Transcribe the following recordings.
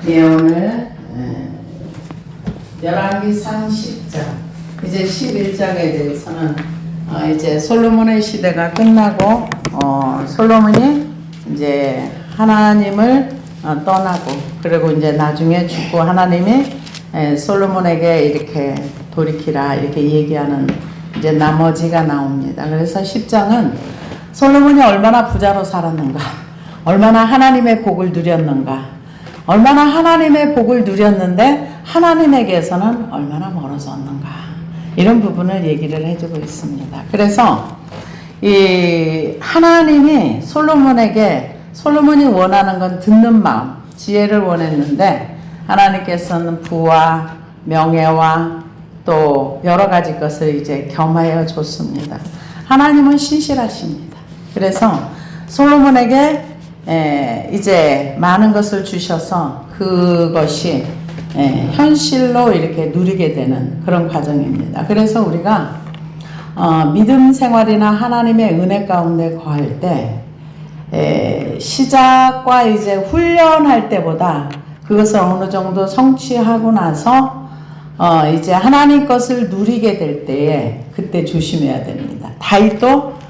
예, 오늘 열왕기상 10장 이제 11장에 대해서는 이제 솔로몬의 시대가 끝나고 솔로몬이 이제 하나님을 떠나고 그리고 이제 나중에 죽고 하나님이 솔로몬에게 이렇게 돌이키라 이렇게 얘기하는 이제 나머지가 나옵니다. 그래서 10장은 솔로몬이 얼마나 부자로 살았는가, 얼마나 하나님의 복을 누렸는가, 얼마나 하나님의 복을 누렸는데 하나님에게서는 얼마나 멀어졌는가, 이런 부분을 얘기를 해주고 있습니다. 그래서 이 하나님이 솔로몬에게 솔로몬이 원하는 건 듣는 마음, 지혜를 원했는데 하나님께서는 부와 명예와 또 여러 가지 것을 이제 겸하여 줬습니다. 하나님은 신실하십니다. 그래서 솔로몬에게 이제 많은 것을 주셔서 그것이 현실로 이렇게 누리게 되는 그런 과정입니다. 그래서 우리가 믿음 생활이나 하나님의 은혜 가운데 거할 때 시작과 이제 훈련할 때보다 그것을 어느 정도 성취하고 나서 이제 하나님 것을 누리게 될 때에 그때 조심해야 됩니다. 다윗도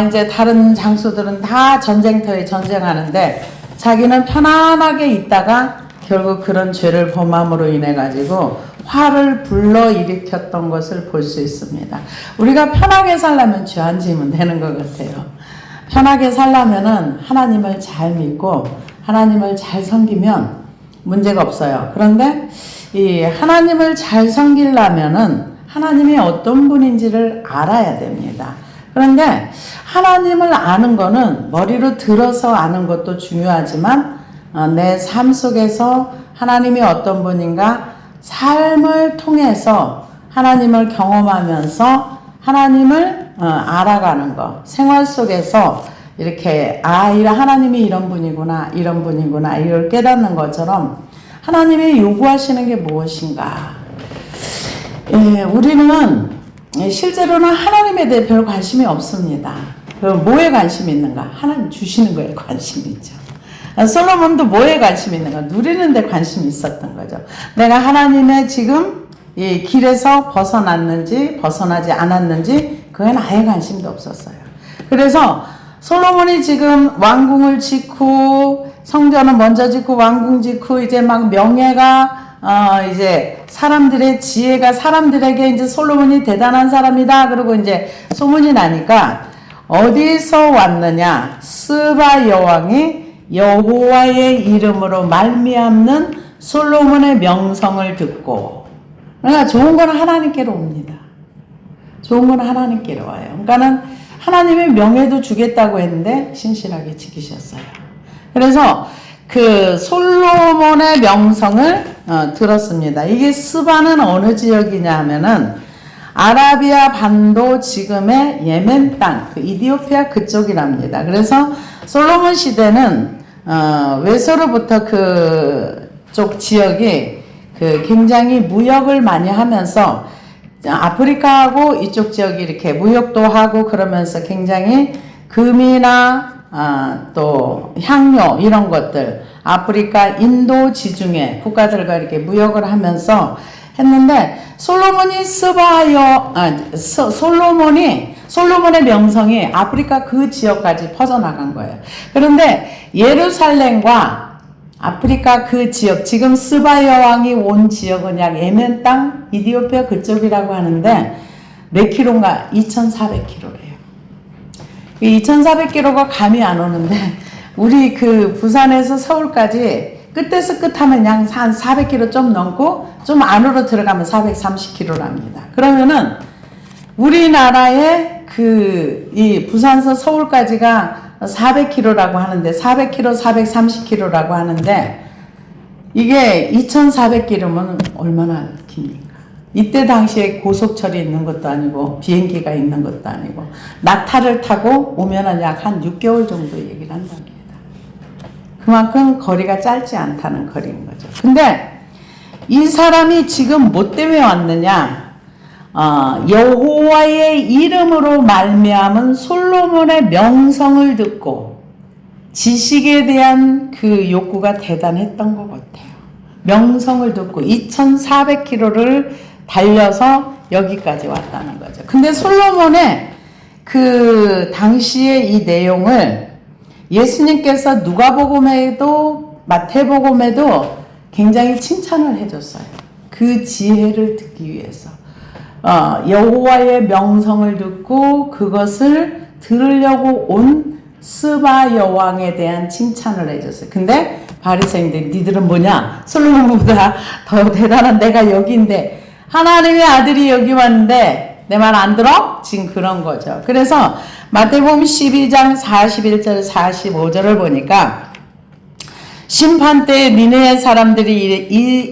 이제 다른 장수들은 다 전쟁터에 전쟁하는데 자기는 편안하게 있다가 결국 그런 죄를 범함으로 인해 가지고 화를 불러일으켰던 것을 볼 수 있습니다. 우리가 편하게 살려면 죄 안 지으면 되는 것 같아요. 편하게 살려면은 하나님을 잘 믿고 하나님을 잘 섬기면 문제가 없어요. 그런데 이 하나님을 잘 섬기려면은 하나님이 어떤 분인지를 알아야 됩니다. 그런데 하나님을 아는 거는 머리로 들어서 아는 것도 중요하지만 내 삶 속에서 하나님이 어떤 분인가 삶을 통해서 하나님을 경험하면서 하나님을 알아가는 것, 생활 속에서 이렇게 하나님이 이런 분이구나 이런 분이구나 이걸 깨닫는 것처럼 하나님이 요구하시는 게 무엇인가. 우리는 실제로는 하나님에 대해 별 관심이 없습니다. 그럼 뭐에 관심이 있는가? 하나님 주시는 거에 관심이 있죠. 솔로몬도 뭐에 관심이 있는가? 누리는 데 관심이 있었던 거죠. 내가 하나님의 지금 이 길에서 벗어났는지 벗어나지 않았는지 그건 아예 관심도 없었어요. 그래서 솔로몬이 지금 왕궁을 짓고 성전을 먼저 짓고 왕궁 짓고 이제 막 명예가 이제 사람들의 지혜가 사람들에게 이제 솔로몬이 대단한 사람이다 그러고 이제 소문이 나니까 어디서 왔느냐? 스바 여왕이 여호와의 이름으로 말미암는 솔로몬의 명성을 듣고, 그러니까 좋은 건 하나님께로 옵니다. 좋은 건 하나님께로 와요. 그러니까는 하나님의 명예도 주겠다고 했는데 신실하게 지키셨어요. 그래서 그 솔로몬의 명성을 들었습니다. 이게 스바는 어느 지역이냐 하면은 아라비아 반도 지금의 예멘 땅, 그 이디오피아 그쪽이랍니다. 그래서 솔로몬 시대는 외서로부터 그쪽 지역이 그 굉장히 무역을 많이 하면서 아프리카하고 이쪽 지역이 이렇게 무역도 하고 그러면서 굉장히 금이나 또 향료 이런 것들 아프리카 인도 지중해 국가들과 이렇게 무역을 하면서 했는데 솔로몬의 명성이 아프리카 그 지역까지 퍼져나간 거예요. 그런데 예루살렘과 아프리카 그 지역, 지금 스바 여왕이 온 지역은 약 예멘 땅, 이디오피아 그쪽이라고 하는데 몇 킬로인가? 2,400킬로래요. 2,400킬로가 감이 안 오는데 우리 그 부산에서 서울까지 끝에서 끝하면 양 한 400km 좀 넘고 좀 안으로 들어가면 430km랍니다. 그러면은 우리나라의 이 부산에서 서울까지가 400km라고 하는데 400km, 430km라고 하는데 이게 2,400km면 얼마나 깁니까? 이때 당시에 고속철이 있는 것도 아니고 비행기가 있는 것도 아니고 낙타를 타고 오면은 약 한 6개월 정도 얘기를 한답니다. 그만큼 거리가 짧지 않다는 거리인 거죠. 근데 이 사람이 지금 뭐 때문에 왔느냐? 여호와의 이름으로 말미암은 솔로몬의 명성을 듣고 지식에 대한 그 욕구가 대단했던 것 같아요. 명성을 듣고 2400km를 달려서 여기까지 왔다는 거죠. 근데 솔로몬의 그 당시의 이 내용을 예수님께서 누가복음에도 마태복음에도 굉장히 칭찬을 해줬어요. 그 지혜를 듣기 위해서. 여호와의 명성을 듣고 그것을 들으려고 온 스바 여왕에 대한 칭찬을 해줬어요. 근데 바리새인들 니들은 뭐냐? 솔로몬보다 더 대단한 내가 여기인데 하나님의 아들이 여기 왔는데 내 말 안 들어? 지금 그런 거죠. 그래서 마태복음 12장 41절 45절을 보니까 심판 때 니네 사람들이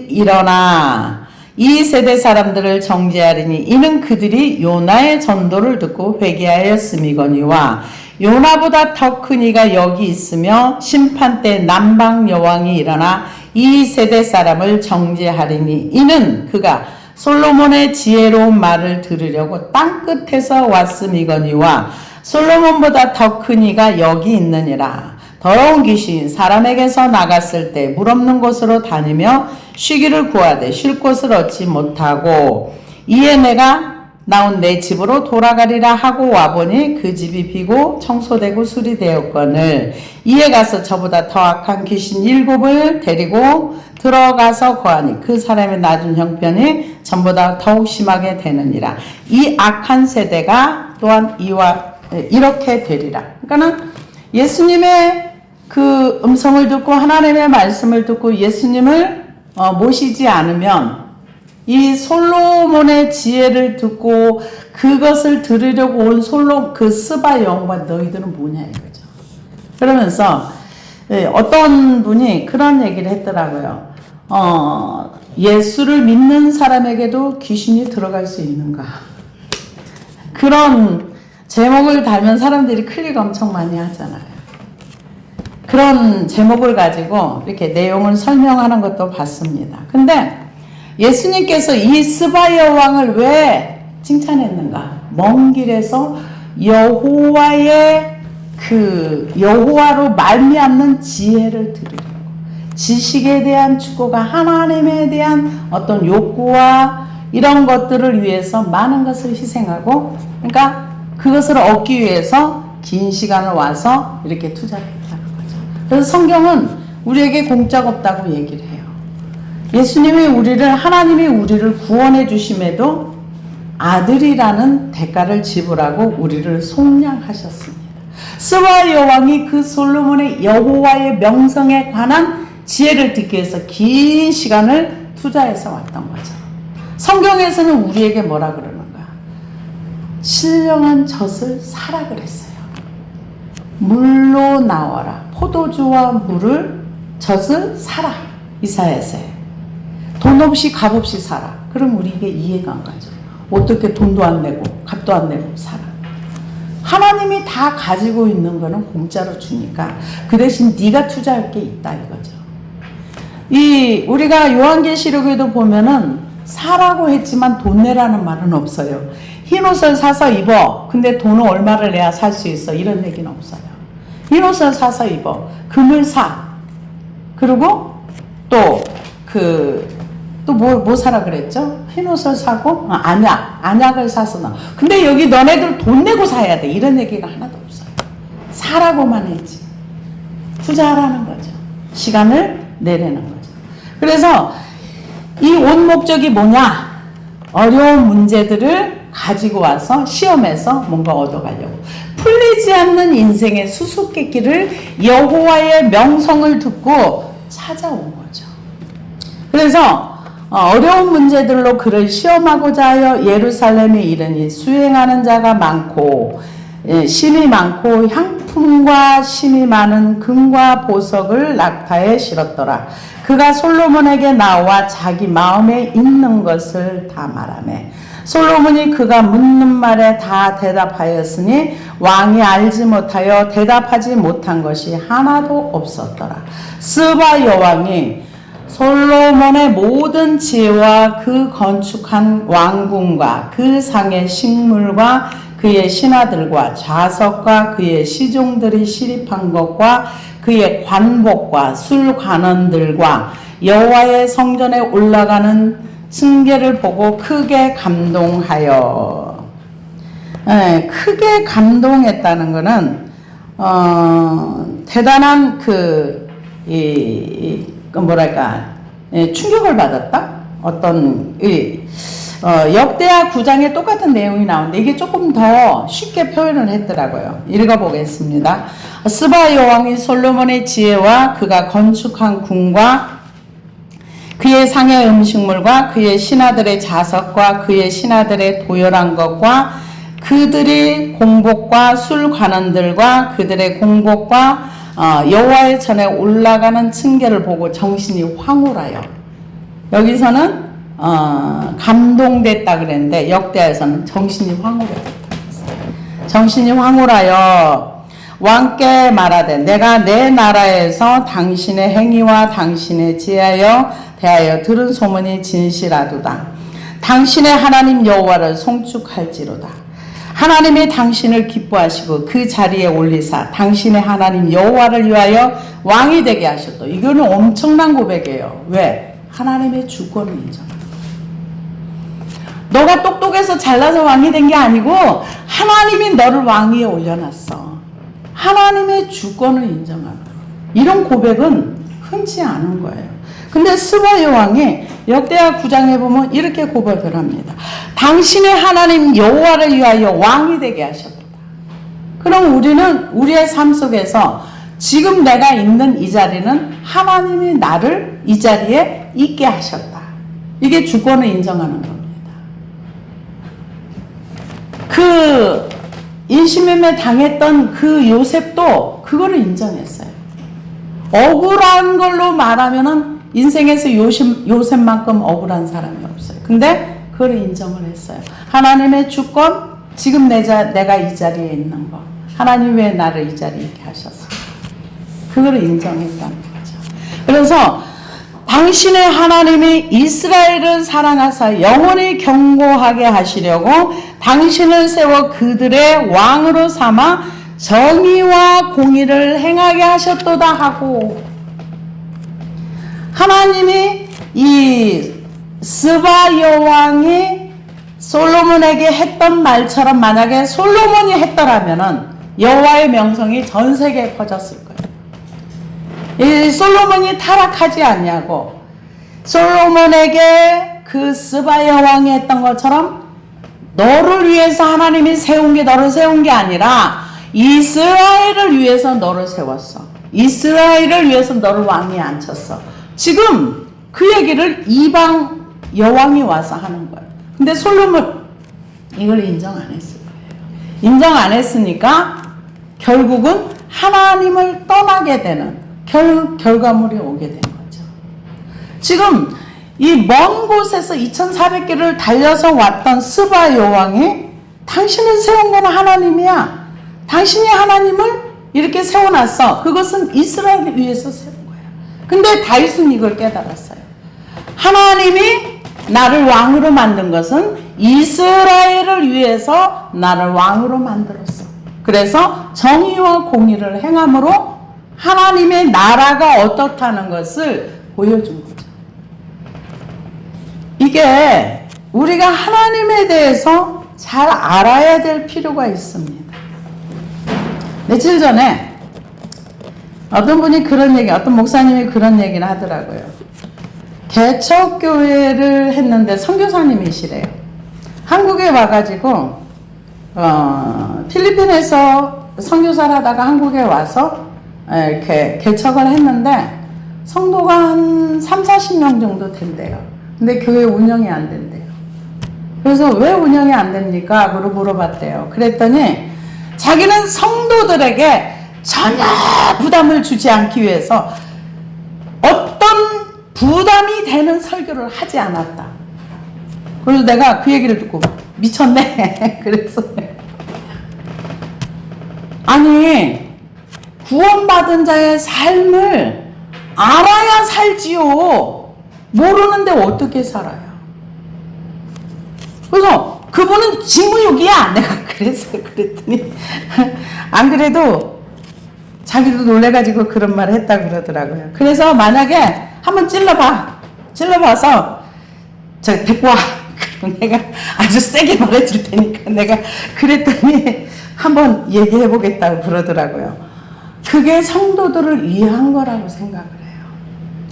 일어나 이 세대 사람들을 정죄하리니 이는 그들이 요나의 전도를 듣고 회개하였음이거니와 요나보다 더 큰 이가 여기 있으며 심판 때 남방 여왕이 일어나 이 세대 사람을 정죄하리니 이는 그가 솔로몬의 지혜로운 말을 들으려고 땅끝에서 왔음이거니와 솔로몬보다 더 큰 이가 여기 있느니라. 더러운 귀신 사람에게서 나갔을 때 물 없는 곳으로 다니며 쉬기를 구하되 쉴 곳을 얻지 못하고 이에 내가 나온 내 집으로 돌아가리라 하고 와보니 그 집이 비고 청소되고 수리되었거늘 이에 가서 저보다 더 악한 귀신 7을 데리고 들어가서 거하니 그 사람의 낮은 형편이 전보다 더욱 심하게 되느니라. 이 악한 세대가 또한 이렇게 되리라. 그러니까는 예수님의 그 음성을 듣고 하나님의 말씀을 듣고 예수님을 모시지 않으면 이 솔로몬의 지혜를 듣고 그것을 들으려고 온 그 스바 여왕과 너희들은 뭐냐 이거죠. 그러면서 어떤 분이 그런 얘기를 했더라고요. 예수를 믿는 사람에게도 귀신이 들어갈 수 있는가. 그런 제목을 달면 사람들이 클릭 엄청 많이 하잖아요. 그런 제목을 가지고 이렇게 내용을 설명하는 것도 봤습니다. 근데 예수님께서 이 스바 여왕을 왜 칭찬했는가? 먼 길에서 여호와로 말미암는 지혜를 들으려고 지식에 대한 축구가 하나님에 대한 어떤 욕구와 이런 것들을 위해서 많은 것을 희생하고 그러니까 그것을 얻기 위해서 긴 시간을 와서 이렇게 투자했다는 거죠. 그래서 성경은 우리에게 공짜가 없다고 얘기를 해요. 하나님이 우리를 구원해 주심에도 아들이라는 대가를 지불하고 우리를 속량하셨습니다. 스바 여왕이 그 솔로몬의 여호와의 명성에 관한 지혜를 듣기 위해서 긴 시간을 투자해서 왔던 거죠. 성경에서는 우리에게 뭐라 그러는가? 신령한 젖을 사라 그랬어요. 물로 나와라. 포도주와 젖을 사라. 이사야서에. 돈 없이 값 없이 살아. 그럼 우리에게 이해가 안 가죠. 어떻게 돈도 안 내고 값도 안 내고 살아. 하나님이 다 가지고 있는 거는 공짜로 주니까 그 대신 네가 투자할 게 있다 이거죠. 우리가 요한계시록에도 보면은 사라고 했지만 돈 내라는 말은 없어요. 흰 옷을 사서 입어. 근데 돈은 얼마를 내야 살 수 있어. 이런 얘기는 없어요. 흰 옷을 사서 입어. 금을 사. 그리고 또 뭐 사라 그랬죠? 흰 옷을 사고, 안약을 사서 나. 근데 여기 너네들 돈 내고 사야 돼. 이런 얘기가 하나도 없어요. 사라고만 했지. 투자하라는 거죠. 시간을 내라는 거죠. 그래서 이 온 목적이 뭐냐? 어려운 문제들을 가지고 와서 시험에서 뭔가 얻어가려고. 풀리지 않는 인생의 수수께끼를 여호와의 명성을 듣고 찾아온 거죠. 그래서 어려운 문제들로 그를 시험하고자 하여 예루살렘에 이르니 수행하는 자가 많고 심이 많고 향품과 심이 많은 금과 보석을 낙타에 실었더라. 그가 솔로몬에게 나와 자기 마음에 있는 것을 다 말하매 솔로몬이 그가 묻는 말에 다 대답하였으니 왕이 알지 못하여 대답하지 못한 것이 하나도 없었더라. 스바 여왕이 솔로몬의 모든 지혜와 그 건축한 왕궁과 그 상의 식물과 그의 신하들과 좌석과 그의 시종들이 시립한 것과 그의 관복과 술관원들과 여호와의 성전에 올라가는 층계를 보고 크게 감동하여. 크게 감동했다는 것은 대단한 충격을 받았다. 어떤 역대하 9장에 똑같은 내용이 나오는데 이게 조금 더 쉽게 표현을 했더라고요. 읽어보겠습니다. 스바 여왕이 솔로몬의 지혜와 그가 건축한 궁과 그의 상의 음식물과 그의 신하들의 자석과 그의 신하들의 도열한 것과 그들의 공복과 술관원들과 그들의 공복과 여호와의 전에 올라가는 층계를 보고 정신이 황홀하여. 여기서는 감동됐다 그랬는데 역대하에서는 정신이 황홀했다. 정신이 황홀하여 왕께 말하되 내가 내 나라에서 당신의 행위와 당신의 지혜하여 대하여 들은 소문이 진실하도다. 당신의 하나님 여호와를 송축할지로다. 하나님이 당신을 기뻐하시고 그 자리에 올리사 당신의 하나님 여호와를 위하여 왕이 되게 하셨다. 이거는 엄청난 고백이에요. 왜? 하나님의 주권을 인정한다. 너가 똑똑해서 잘나서 왕이 된 게 아니고 하나님이 너를 왕위에 올려놨어. 하나님의 주권을 인정한다. 이런 고백은 흔치 않은 거예요. 근데 스바 여왕이 역대하 9장에 보면 이렇게 고백을 합니다. 당신의 하나님 여호와를 위하여 왕이 되게 하셨다. 그럼 우리는 우리의 삶 속에서 지금 내가 있는 이 자리는 하나님이 나를 이 자리에 있게 하셨다. 이게 주권을 인정하는 겁니다. 그 인신매매 당했던 그 요셉도 그거를 인정했어요. 억울한 걸로 말하면은 인생에서 요셉만큼 억울한 사람이 없어요. 근데 그걸 인정을 했어요. 하나님의 주권, 지금 내가 이 자리에 있는 거. 하나님 왜 나를 이 자리에 있게 하셨어? 그걸 인정했다는 거죠. 그래서 당신의 하나님이 이스라엘을 사랑하사 영원히 경고하게 하시려고 당신을 세워 그들의 왕으로 삼아 정의와 공의를 행하게 하셨도다 하고, 하나님이 이 스바 여왕이 솔로몬에게 했던 말처럼 만약에 솔로몬이 했더라면은 여호와의 명성이 전 세계에 퍼졌을 거예요. 이 솔로몬이 타락하지 않냐고, 솔로몬에게 그 스바 여왕이 했던 것처럼 너를 위해서 하나님이 세운 게 너를 세운 게 아니라 이스라엘을 위해서 너를 세웠어. 이스라엘을 위해서 너를 왕위에 앉혔어. 지금 그 얘기를 이방 여왕이 와서 하는 거예요. 근데 솔로몬 이걸 인정 안 했을 거예요. 인정 안 했으니까 결국은 하나님을 떠나게 되는 결과물이 오게 된 거죠. 지금 이 먼 곳에서 2400km를 달려서 왔던 스바 여왕이 당신을 세운 건 하나님이야. 당신이 하나님을 이렇게 세워놨어. 그것은 이스라엘을 위해서 세운 거야. 근데 다윗은 이걸 깨달았어요. 하나님이 나를 왕으로 만든 것은 이스라엘을 위해서 나를 왕으로 만들었어. 그래서 정의와 공의를 행함으로 하나님의 나라가 어떻다는 것을 보여준 거죠. 이게 우리가 하나님에 대해서 잘 알아야 될 필요가 있습니다. 며칠 전에 어떤 분이 어떤 목사님이 그런 얘기를 하더라고요. 개척교회를 했는데 선교사님이시래요. 한국에 와가지고 필리핀에서 선교사를 하다가 한국에 와서 이렇게 개척을 했는데 성도가 한 30-40명 정도 된대요. 근데 교회 운영이 안 된대요. 그래서 왜 운영이 안 됩니까? 물어봤대요. 그랬더니 자기는 성도들에게 전혀 부담을 주지 않기 위해서 어떤 부담이 되는 설교를 하지 않았다. 그래서 내가 그 얘기를 듣고 미쳤네. 그래서 아니, 구원받은 자의 삶을 알아야 살지요. 모르는데 어떻게 살아요? 그래서 그분은 직무유기야. 내가 그랬더니 안 그래도 자기도 놀래가지고 그런 말을 했다 그러더라고요. 그래서 만약에 한번 찔러봐서 저 데리고 와. 그럼 내가 아주 세게 말해줄 테니까 내가 그랬더니 한번 얘기해보겠다고 그러더라고요. 그게 성도들을 이해한 거라고 생각을 해요.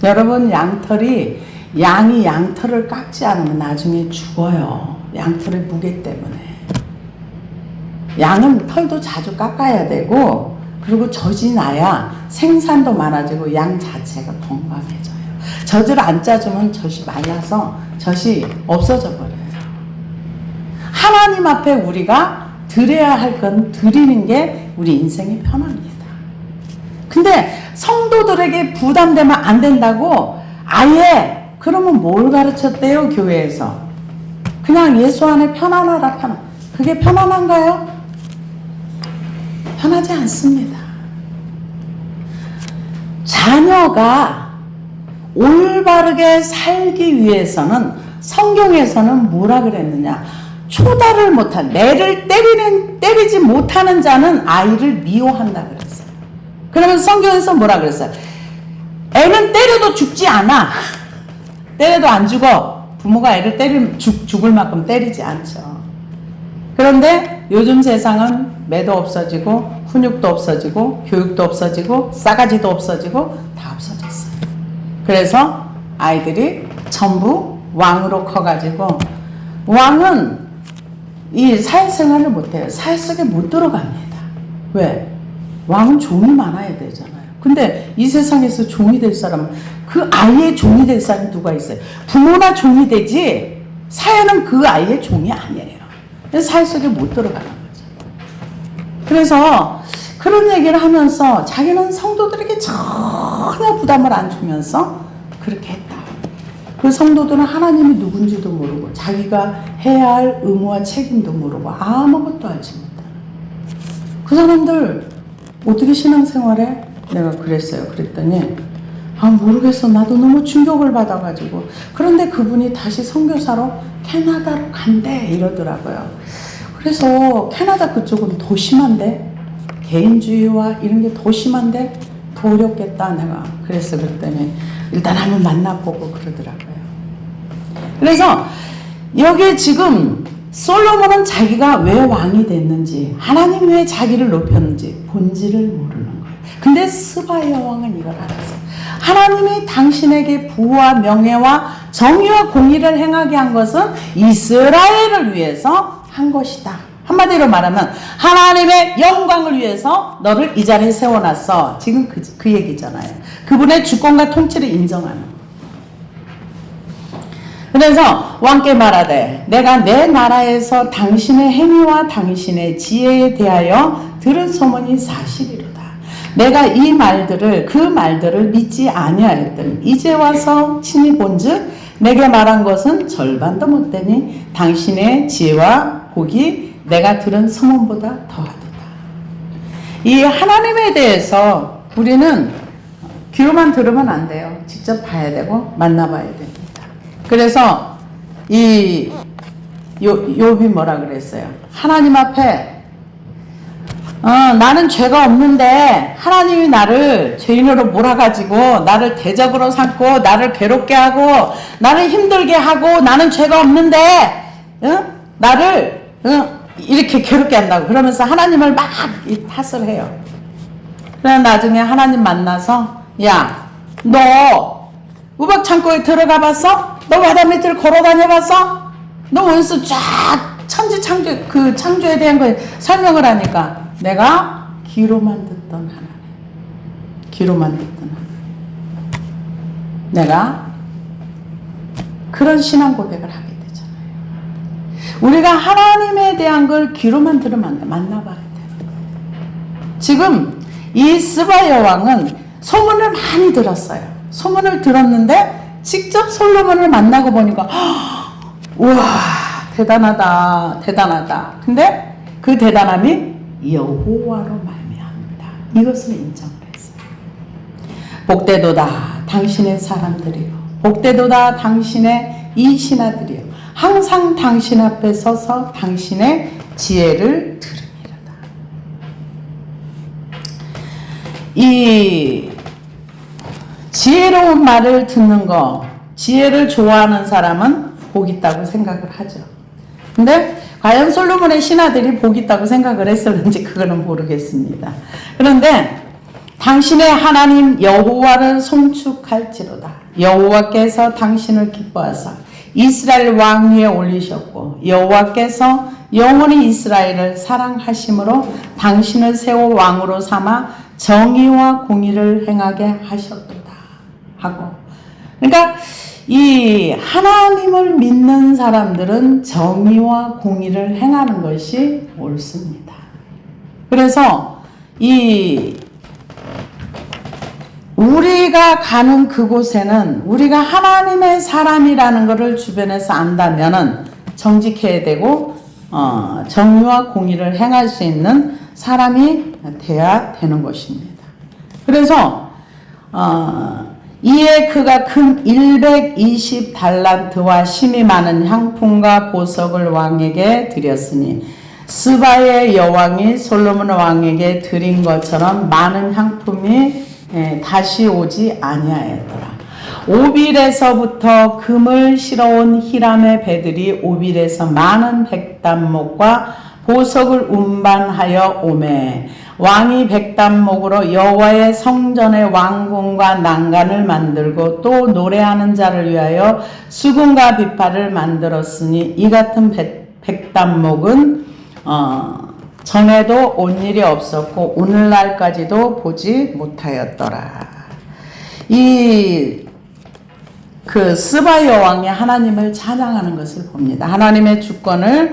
여러분, 양이 양털을 깎지 않으면 나중에 죽어요. 양털의 무게 때문에. 양은 털도 자주 깎아야 되고, 그리고 젖이 나야 생산도 많아지고 양 자체가 건강해져요. 젖을 안 짜주면 젖이 말라서 젖이 없어져 버려요. 하나님 앞에 우리가 드려야 할 건 드리는 게 우리 인생의 편합니다. 근데 성도들에게 부담되면 안 된다고 아예 그러면 뭘 가르쳤대요? 교회에서 그냥 예수 안에 편안하라. 그게 편안한가요? 편하지 않습니다. 자녀가 올바르게 살기 위해서는 성경에서는 뭐라 그랬느냐? 초달을 못한, 매를 때리지 못하는 자는 아이를 미워한다 그랬어요. 그러면 성경에서 뭐라 그랬어요? 애는 때려도 죽지 않아. 때려도 안 죽어. 부모가 애를 때리면 죽을 만큼 때리지 않죠. 그런데 요즘 세상은 매도 없어지고 훈육도 없어지고 교육도 없어지고 싸가지도 없어지고 다 없어졌어요. 그래서 아이들이 전부 왕으로 커가지고 왕은 이 사회생활을 못해요. 사회 속에 못 들어갑니다. 왜? 왕은 종이 많아야 되잖아요. 근데 이 세상에서 종이 될 사람은 그 아이의 종이 될 사람이 누가 있어요? 부모나 종이 되지 사회는 그 아이의 종이 아니에요. 그래서 사회 속에 못 들어가는 거죠. 그래서 그런 얘기를 하면서 자기는 성도들에게 전혀 부담을 안 주면서 그렇게 했다. 그 성도들은 하나님이 누군지도 모르고 자기가 해야 할 의무와 책임도 모르고 아무것도 알지 못하는 그 사람들 어떻게 신앙생활해? 내가 그랬어요. 그랬더니 모르겠어. 나도 너무 충격을 받아가지고. 그런데 그분이 다시 선교사로 캐나다로 간대 이러더라고요. 그래서 캐나다 그쪽은 더 심한데 개인주의와 이런 게 더 심한데 더 어렵겠다 내가 그랬어. 그랬더니 일단 한번 만나보고 그러더라고요. 그래서 여기에 지금 솔로몬은 자기가 왜 왕이 됐는지 하나님이 왜 자기를 높였는지 본질을 모르는 거예요. 근데 스바야 왕은 이걸 알았어요. 하나님이 당신에게 부와 명예와 정의와 공의를 행하게 한 것은 이스라엘을 위해서 한 것이다. 한마디로 말하면 하나님의 영광을 위해서 너를 이 자리에 세워놨어. 지금 그 얘기잖아요. 그분의 주권과 통치를 인정하는. 그래서 왕께 말하되 내가 내 나라에서 당신의 행위와 당신의 지혜에 대하여 들은 소문이 사실이로다. 내가 그 말들을 믿지 아니하였더니 이제 와서 친히 본즉 내게 말한 것은 절반도 못되니 당신의 지혜와 복이 내가 들은 소문보다 더하도다. 이 하나님에 대해서 우리는 귀로만 들으면 안 돼요. 직접 봐야 되고 만나봐야 됩니다. 그래서 이 욥이 뭐라 그랬어요? 하나님 앞에 나는 죄가 없는데 하나님이 나를 죄인으로 몰아가지고 나를 대적으로 삼고 나를 괴롭게 하고 나를 힘들게 하고 나는 죄가 없는데 나를 이렇게 괴롭게 한다고 그러면서 하나님을 막 탓을 해요. 그래서 나중에 하나님 만나서 야, 너 우박 창고에 들어가 봤어? 너 바다 밑을 걸어 다녀 봤어? 너 원수 쫙 천지 창조 그 창조에 대한 거 설명을 하니까 내가 귀로만 듣던 하나님, 귀로만 듣던 하나님. 내가 그런 신앙 고백을 하게 되잖아요. 우리가 하나님에 대한 걸 귀로만 들으면 안 돼. 만나봐야 돼. 지금 이 스바야 왕은 소문을 많이 들었어요. 소문을 들었는데 직접 솔로몬을 만나고 보니까 우와 대단하다 대단하다. 근데 그 대단함이 여호와로 말미암다. 이것을 인정을 했어요. 복되도다 당신의 사람들이요, 복되도다 당신의 이 신하들이요, 항상 당신 앞에 서서 당신의 지혜를 들으리로다. 이 지혜로운 말을 듣는 거, 지혜를 좋아하는 사람은 복 있다고 생각을 하죠. 근데 과연 솔로몬의 신하들이 복 있다고 생각을 했었는지 그거는 모르겠습니다. 그런데 당신의 하나님 여호와를 송축할지로다. 여호와께서 당신을 기뻐하사 이스라엘 왕 위에 올리셨고 여호와께서 영원히 이스라엘을 사랑하심으로 당신을 세워 왕으로 삼아 정의와 공의를 행하게 하셨도다 하고, 그러니까 이 하나님을 믿는 사람들은 정의와 공의를 행하는 것이 옳습니다. 그래서 이 우리가 가는 그곳에는 우리가 하나님의 사람이라는 것을 주변에서 안다면은 정직해야 되고 정의와 공의를 행할 수 있는 사람이 돼야 되는 것입니다. 그래서 이에 그가 금 120달란트와 심이 많은 향품과 보석을 왕에게 드렸으니 스바의 여왕이 솔로몬 왕에게 드린 것처럼 많은 향품이 다시 오지 아니하였더라. 오빌에서부터 금을 실어온 히람의 배들이 오빌에서 많은 백단목과 보석을 운반하여 오매 왕이 백단목으로 여호와의 성전의 왕궁과 난간을 만들고 또 노래하는 자를 위하여 수금과 비파를 만들었으니 이 같은 백단목은 전에도 온 일이 없었고 오늘날까지도 보지 못하였더라. 그 스바 여왕이 하나님을 찬양하는 것을 봅니다. 하나님의 주권을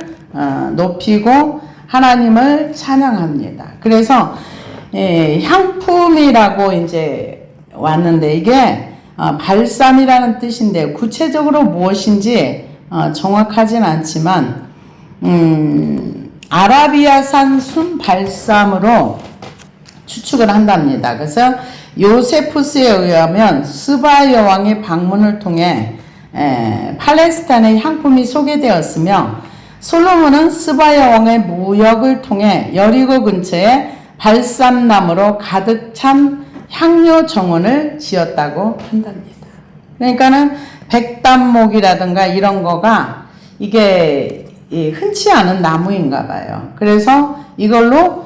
높이고 하나님을 찬양합니다. 그래서 향품이라고 이제 왔는데 이게 발삼이라는 뜻인데 구체적으로 무엇인지 정확하진 않지만 아라비아산 순발삼으로 추측을 한답니다. 그래서 요세푸스에 의하면 스바 여왕의 방문을 통해 팔레스타인의 향품이 소개되었으며 솔로몬은 스바 여왕의 무역을 통해 여리고 근처에 발삼나무로 가득 찬 향료 정원을 지었다고 한답니다. 그러니까는 백단목이라든가 이런 거가 이게 흔치 않은 나무인가 봐요. 그래서 이걸로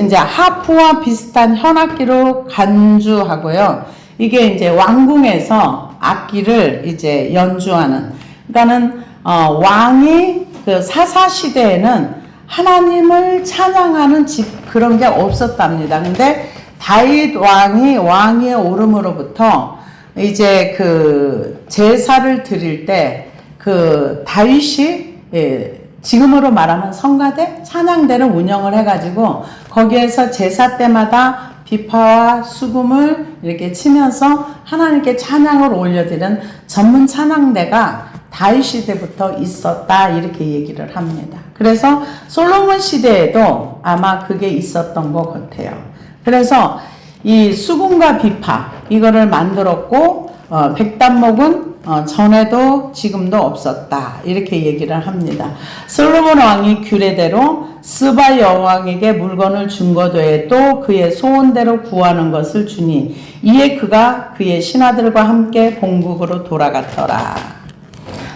이제 하프와 비슷한 현악기로 간주하고요. 이게 이제 왕궁에서 악기를 이제 연주하는. 그러니까는 왕이 그 사사 시대에는 하나님을 찬양하는 그런 게 없었답니다. 근데 다윗 왕이 오름으로부터 이제 그 제사를 드릴 때 그 다윗이 지금으로 말하면 성가대, 찬양대를 운영을 해가지고 거기에서 제사 때마다 비파와 수금을 이렇게 치면서 하나님께 찬양을 올려드리는 전문 찬양대가 다윗 시대부터 있었다 이렇게 얘기를 합니다. 그래서 솔로몬 시대에도 아마 그게 있었던 것 같아요. 그래서 이 수금과 비파 이거를 만들었고 백단목은 전에도 지금도 없었다 이렇게 얘기를 합니다. 솔로몬 왕이 규례대로 스바 여왕에게 물건을 준 것 외에 또 그의 소원대로 구하는 것을 주니 이에 그가 그의 신하들과 함께 본국으로 돌아갔더라.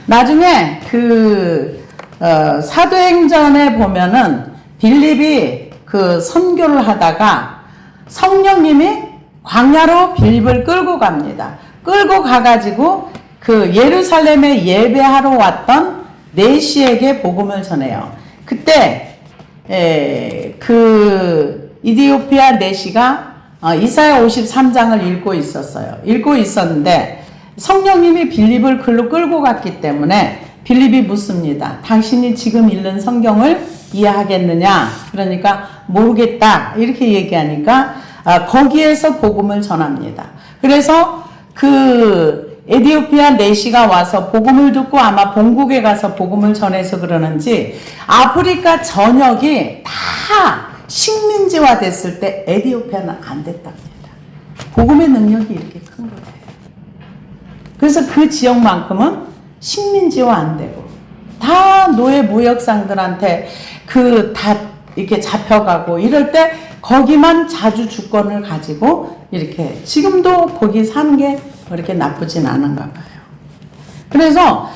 나중에 사도행전에 보면은 빌립이 그 선교를 하다가 성령님이 광야로 빌립을 끌고 갑니다. 끌고 가가지고 그 예루살렘에 예배하러 왔던 내시에게 복음을 전해요. 그때 그 이디오피아 내시가 이사야 53장을 읽고 있었어요. 읽고 있었는데 성령님이 빌립을 글로 끌고 갔기 때문에 빌립이 묻습니다. 당신이 지금 읽는 성경을 이해하겠느냐? 그러니까 모르겠다 이렇게 얘기하니까 거기에서 복음을 전합니다. 그래서 그 에디오피아 내시가 와서 복음을 듣고 아마 본국에 가서 복음을 전해서 그러는지 아프리카 전역이 다 식민지화 됐을 때 에디오피아는 안 됐답니다. 복음의 능력이 이렇게 큰 거예요. 그래서 그 지역만큼은 식민지화 안 되고 다 노예 무역상들한테 다 이렇게 잡혀가고 이럴 때 거기만 자주 주권을 가지고 이렇게 지금도 거기 사는 게 그렇게 나쁘진 않은가 봐요. 그래서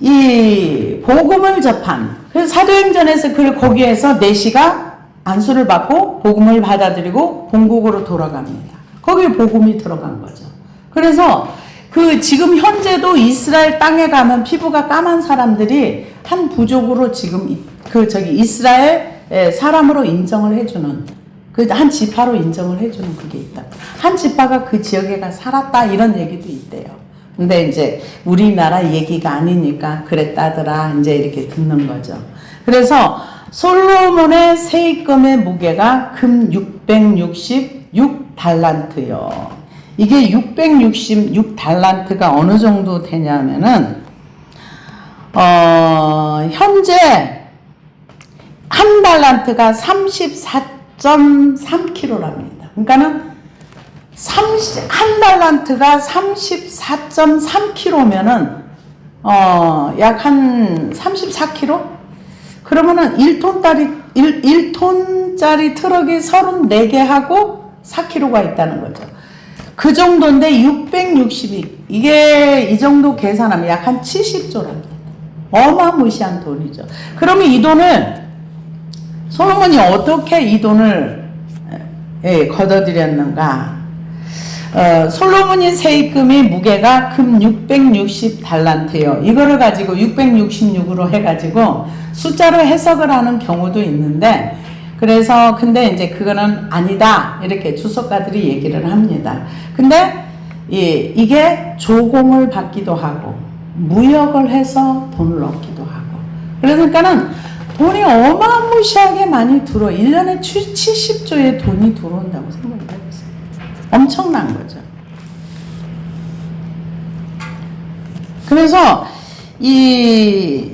이 복음을 접한, 그래서 사도행전에서 그 거기에서 내시가 안수를 받고 복음을 받아들이고 본국으로 돌아갑니다. 거기에 복음이 들어간 거죠. 그래서 그 지금 현재도 이스라엘 땅에 가면 피부가 까만 사람들이 한 부족으로 지금 그 저기 이스라엘 사람으로 인정을 해주는, 그 한 지파로 인정을 해주는 그게 있다. 한 지파가 그 지역에 가 살았다 이런 얘기도 있대요. 근데 이제 우리나라 얘기가 아니니까 그랬다더라 이제 이렇게 듣는 거죠. 그래서 솔로몬의 세입금의 무게가 금 666달란트요. 이게 666달란트가 어느 정도 되냐면은 현재 한 달란트가 34.3kg랍니다. 그러니까는 한 달란트가 34.3kg면은 약 한 34kg? 그러면은 1톤짜리 트럭이 34개 하고 4kg가 있다는 거죠. 그 정도인데 662, 이게 이 정도 계산하면 약 한 70조랍니다. 어마무시한 돈이죠. 그러면 이 돈을 솔로몬이 어떻게 이 돈을 걷어들였는가? 솔로몬이 세입금이 무게가 금 660달란트예요. 이거를 가지고 666으로 해가지고 숫자로 해석을 하는 경우도 있는데, 그래서 근데 이제 그거는 아니다 이렇게 주석가들이 얘기를 합니다. 근데 이게 조공을 받기도 하고 무역을 해서 돈을 얻기도 하고, 그러니까는 돈이 어마무시하게 많이 들어. 1년에 70조의 돈이 들어온다고 생각을 해보세요. 엄청난 거죠. 그래서 이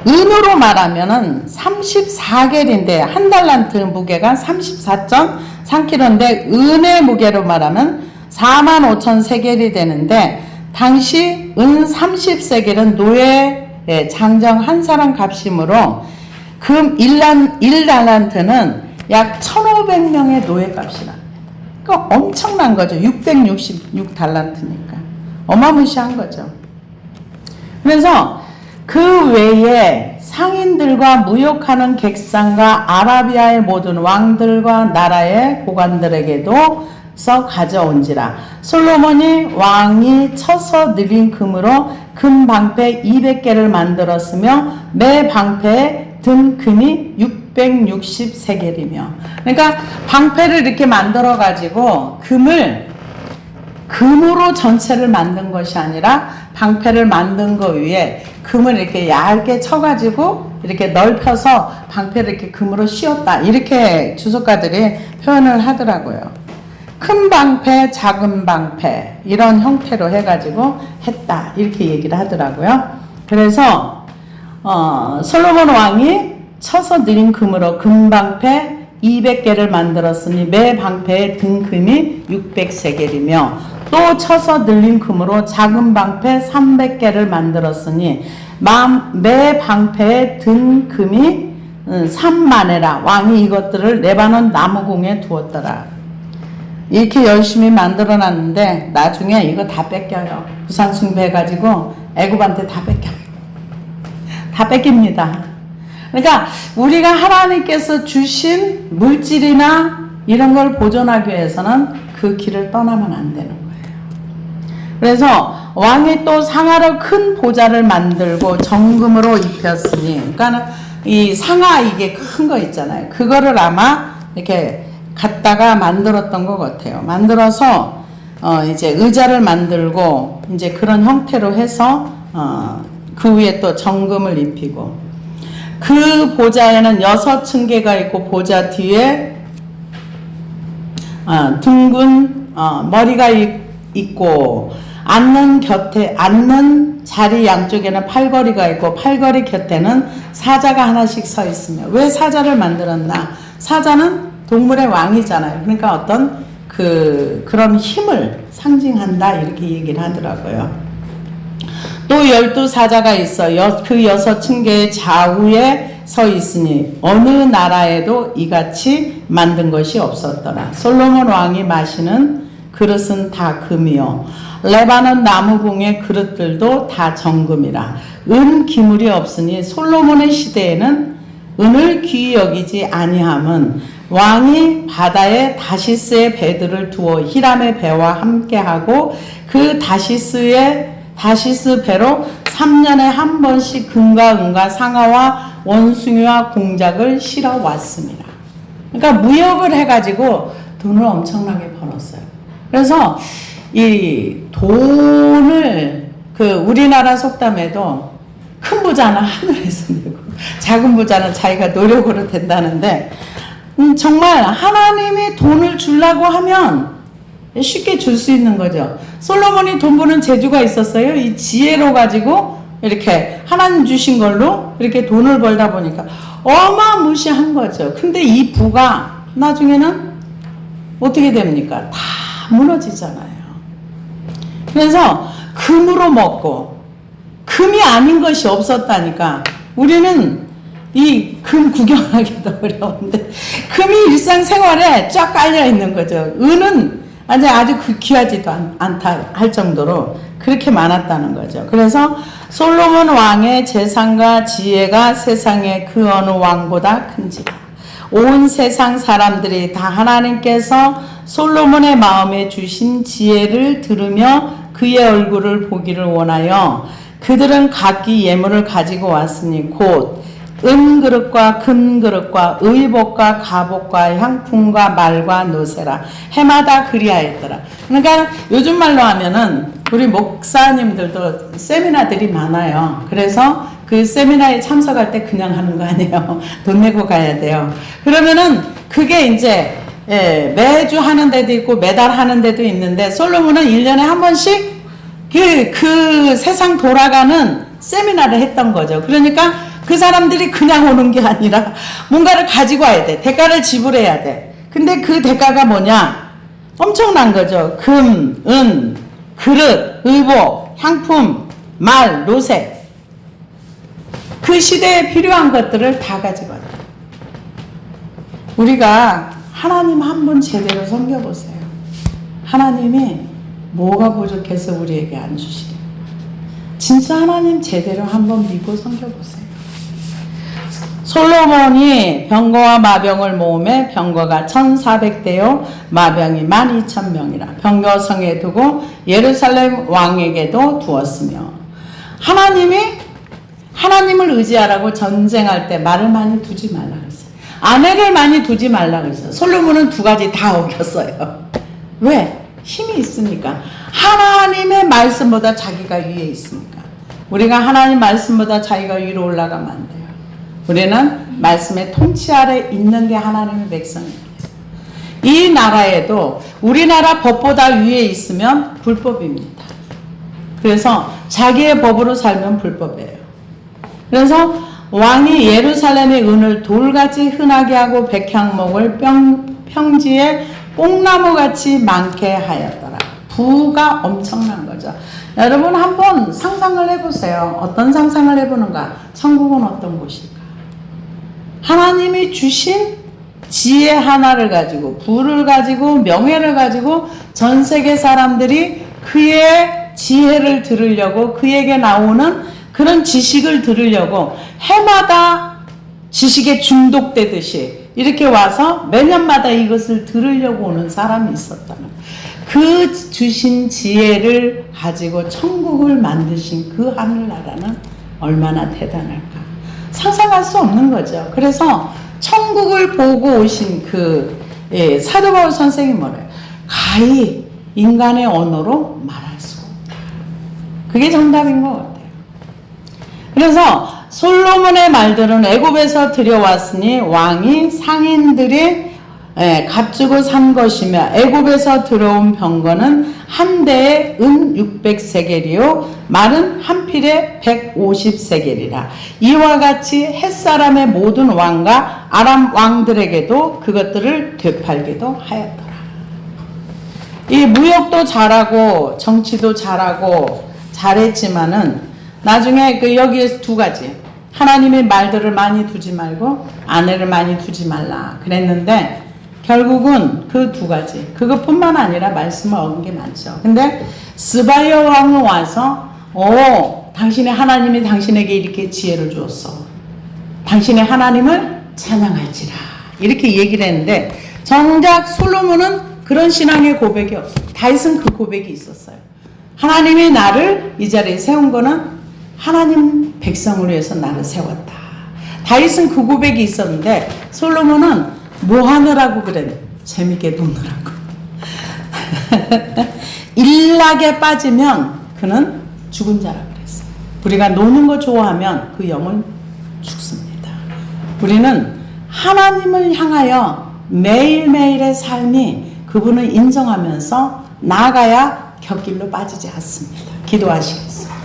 은으로 말하면은 34겔인데 한 달란트 무게가 34.3kg인데 은의 무게로 말하면 45,000세겔이 되는데, 당시 은 30세겔은 노예 장정 한 사람 값이므로 금 1달란트는 약 1,500명의 노예 값이랍니다. 그러니까 엄청난 거죠. 666달란트니까 어마무시한 거죠. 그래서 그 외에 상인들과 무역하는 객상과 아라비아의 모든 왕들과 나라의 고관들에게도 서 가져온지라. 솔로몬이 왕이 쳐서 늘린 금으로 금 방패 200개를 만들었으며 매 방패에 든 금이 660세겔이며, 그러니까 방패를 이렇게 만들어 가지고 금으로 전체를 만든 것이 아니라 방패를 만든 거 위에 금을 이렇게 얇게 쳐가지고 이렇게 넓혀서 방패를 이렇게 금으로 씌웠다, 이렇게 주석가들이 표현을 하더라고요. 큰 방패, 작은 방패 이런 형태로 해가지고 했다 이렇게 얘기를 하더라고요. 그래서 솔로몬 왕이 쳐서 늘린 금으로 금방패 200개를 만들었으니 매 방패의 든 금이 600세겔이며, 또 쳐서 늘린 금으로 작은 방패 300개를 만들었으니 매 방패의 든 금이 3만에라. 왕이 이것들을 레바논 나무궁에 두었더라. 이렇게 열심히 만들어 놨는데 나중에 이거 다 뺏겨요. 부산 숭배해가지고 애굽한테 다 뺏겨요. 다 뺏깁니다. 그러니까 우리가 하나님께서 주신 물질이나 이런 걸 보존하기 위해서는 그 길을 떠나면 안 되는 거예요. 그래서 왕이 또 상하로 큰 보좌를 만들고 정금으로 입혔으니, 그러니까 이 상하 이게 큰 거 있잖아요. 그거를 아마 이렇게 갖다가 만들었던 것 같아요. 만들어서 이제 의자를 만들고 이제 그런 형태로 해서 그 위에 또 정금을 입히고, 그 보좌에는 6층계가 있고 보좌 뒤에 둥근 머리가 있고, 앉는 자리 양쪽에는 팔걸이가 있고 팔걸이 곁에는 사자가 하나씩 서 있으며. 왜 사자를 만들었나? 사자는 동물의 왕이잖아요. 그러니까 어떤 그런 힘을 상징한다 이렇게 얘기를 하더라고요. 또 12사자가 있어 그 6층계의 좌우에 서 있으니 어느 나라에도 이같이 만든 것이 없었더라. 솔로몬 왕이 마시는 그릇은 다 금이요 레바논 나무궁의 그릇들도 다 정금이라. 은 기물이 없으니 솔로몬의 시대에는 은을 귀히 여기지 아니함은 왕이 바다에 다시스의 배들을 두어 히람의 배와 함께하고 그 다시스 배로 3년에 한 번씩 금과 은과 상아와 원숭이와 공작을 실어 왔습니다. 그러니까 무역을 해가지고 돈을 엄청나게 벌었어요. 그래서 이 돈을 우리나라 속담에도 큰 부자는 하늘에서 내고 작은 부자는 자기가 노력으로 된다는데 정말 하나님이 돈을 주려고 하면 쉽게 줄 수 있는 거죠. 솔로몬이 돈 버는 재주가 있었어요. 이 지혜로 가지고 이렇게 하나님 주신 걸로 이렇게 돈을 벌다 보니까 어마무시한 거죠. 근데 이 부가 나중에는 어떻게 됩니까? 다 무너지잖아요. 그래서 금으로 먹고 금이 아닌 것이 없었다니까. 우리는 이 금 구경하기도 어려운데 금이 일상생활에 쫙 깔려 있는 거죠. 은은 아주 귀하지도 않다 할 정도로 그렇게 많았다는 거죠. 그래서 솔로몬 왕의 재산과 지혜가 세상의 그 어느 왕보다 큰지라. 온 세상 사람들이 다 하나님께서 솔로몬의 마음에 주신 지혜를 들으며 그의 얼굴을 보기를 원하여 그들은 각기 예물을 가지고 왔으니 곧 은그릇과 금그릇과 의복과 갑옷과 향품과 말과 노새라. 해마다 그리하였더라. 그러니까 요즘 말로 하면은 우리 목사님들도 세미나들이 많아요. 그래서 그 세미나에 참석할 때 그냥 하는 거 아니에요. 돈 내고 가야 돼요. 그러면은 그게 이제 매주 하는 데도 있고 매달 하는 데도 있는데 솔로몬은 1년에 한 번씩 그 세상 돌아가는 세미나를 했던 거죠. 그러니까 그 사람들이 그냥 오는 게 아니라 뭔가를 가지고 와야 돼. 대가를 지불해야 돼. 근데 그 대가가 뭐냐? 엄청난 거죠. 금, 은, 그릇, 의복, 향품, 말, 노새. 그 시대에 필요한 것들을 다 가지고 와요. 우리가 하나님 한 분 제대로 섬겨보세요. 하나님이 뭐가 부족해서 우리에게 안 주시냐. 진짜 하나님 제대로 한번 믿고 섬겨보세요. 솔로몬이 병거와 마병을 모음에 병거가 1400대요 마병이 12000명이라 병거 성에 두고 예루살렘 왕에게도 두었으며 하나님을 의지하라고 전쟁할 때 말을 많이 두지 말라고 했어요. 아내를 많이 두지 말라고 했어요. 솔로몬은 2가지 다 어겼어요. 왜? 힘이 있으니까. 하나님의 말씀보다 자기가 위에 있으니까. 우리가 하나님 말씀보다 자기가 위로 올라가면 안 돼요. 우리는 말씀의 통치 아래 있는 게 하나님의 백성입니다. 이 나라에도 우리나라 법보다 위에 있으면 불법입니다. 그래서 자기의 법으로 살면 불법이에요. 그래서 왕이 예루살렘의 은을 돌같이 흔하게 하고 백향목을 평지에 뽕나무같이 많게 하였더라. 부가 엄청난 거죠. 여러분 한번 상상을 해보세요. 어떤 상상을 해보는가? 천국은 어떤 곳일까? 하나님이 주신 지혜 하나를 가지고 부를 가지고 명예를 가지고 전 세계 사람들이 그의 지혜를 들으려고 그에게 나오는 그런 지식을 들으려고 해마다 지식에 중독되듯이 이렇게 와서 매년마다 이것을 들으려고 오는 사람이 있었다는 그 주신 지혜를 가지고 천국을 만드신 그 하늘나라는 얼마나 대단할까. 상상할 수 없는 거죠. 그래서 천국을 보고 오신 사도 바울 선생이 뭐래요? 가히 인간의 언어로 말할 수가 없다. 그게 정답인 것 같아요. 그래서 솔로몬의 말들은 애굽에서 들여왔으니 왕이 상인들이 값주고 산 것이며 애굽에서 들어온 병거는 한 대에 은 600세겔이요 말은 한 필에 150세겔이라. 이와 같이 햇사람의 모든 왕과 아람 왕들에게도 그것들을 되팔기도 하였더라. 이 무역도 잘하고 정치도 잘하고 잘했지만은 나중에 여기에서 2가지 하나님의 말들을 많이 두지 말고 아내를 많이 두지 말라 그랬는데 결국은 그 두 가지 그것뿐만 아니라 말씀을 얻은 게 많죠. 근데 스바야 왕은 와서 당신의 하나님이 당신에게 이렇게 지혜를 주었어. 당신의 하나님을 찬양할지라 이렇게 얘기를 했는데 정작 솔로몬은 그런 신앙의 고백이 없어요. 다윗은 그 고백이 있었어요. 하나님이 나를 이 자리에 세운 거는 하나님 백성을 위해서 나를 세웠다. 다윗은 그 고백이 있었는데 솔로몬은 뭐 하느라고 그래? 재밌게 노느라고. 일락에 빠지면 그는 죽은 자라 그랬어요. 우리가 노는 거 좋아하면 그 영은 죽습니다. 우리는 하나님을 향하여 매일매일의 삶이 그분을 인정하면서 나아가야 곁길로 빠지지 않습니다. 기도하시겠습니다.